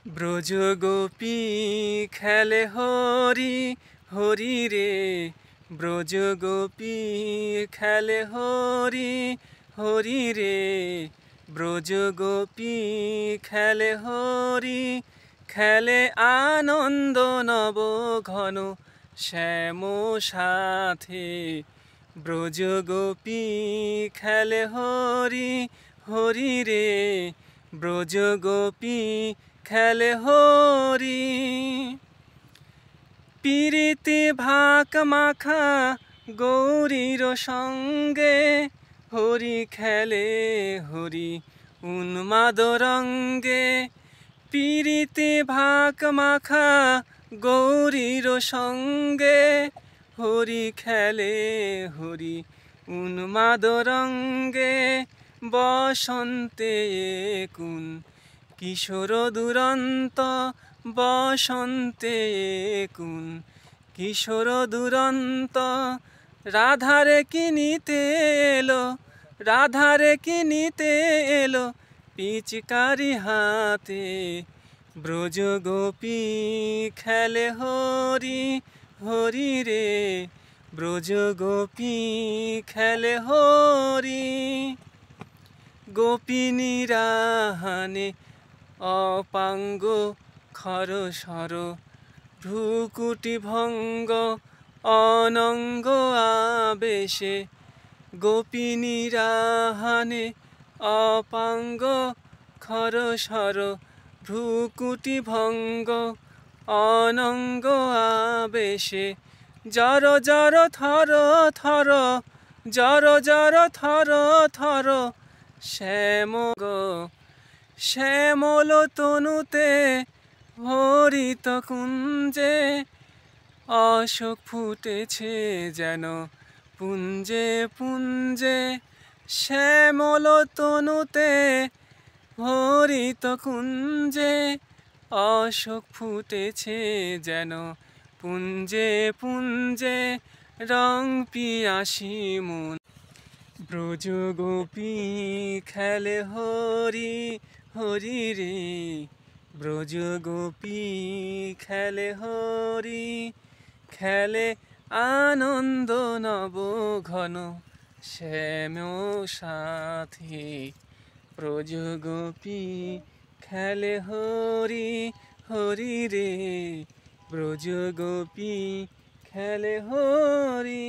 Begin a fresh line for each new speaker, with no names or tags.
ব্রজ গোপী খেলে হরি হরি রে, ব্রজ গোপী খেলে হরি হরি রে, ব্রজ গোপী খেলে হরি, খেলে আনন্দ নব ঘন শ্যাম সাথে। ব্রজ গোপী খেলে হরি হরি রে, ব্রজ গোপী খেলে হরি। পিরিতি ভাক মাখা গৌরীর সঙ্গে, হরি খেলে হরি উন্মাদ রঙ্গে। পিরিতি ভাক মাখা গৌরীর সঙ্গে, হরি খেলে হরি উন্মাদ রঙ্গে। বসন্তে কুন কিশোর দুরন্ত, বসন্তে কুন কিশোর দুরন্ত। রাধারে কিনিতে এলো, রাধারে কিনিতে এলো পিচকারি হাতে। ব্রজ গোপী খেলে হরি হরি রে, ব্রজ গোপী খেলে হরি। গোপিনীরা হানে অপাঙ্গ খরসর, ভ্রুকুটি ভঙ্গ অনঙ্গ আবেশে। গোপিনীরা হানে অপাঙ্গ খরসর, ভ্রুকুটি ভঙ্গ অনঙ্গ আবেশে। জর জর থর থর, জর জর থর থর শ্যাম গো। শ্যামল তনুতে হরিত কুঞ্জে, অশোক ফুটেছে যেন পুঞ্জে পুঞ্জে। শ্যামল তনুতে হরিত কুঞ্জে, অশোক ফুটেছে যেন পুঞ্জে পুঞ্জে। রং পিয়াসী মন ব্রজ গোপী খেলে হরি হরি রে, ব্রজ গোপী খেলে হরি, খেলে আনন্দ নব ঘন শ্যাম সাথে। ব্রজ গোপী খেলে হরি হরি রে, ব্রজ গোপী খেলে হরি।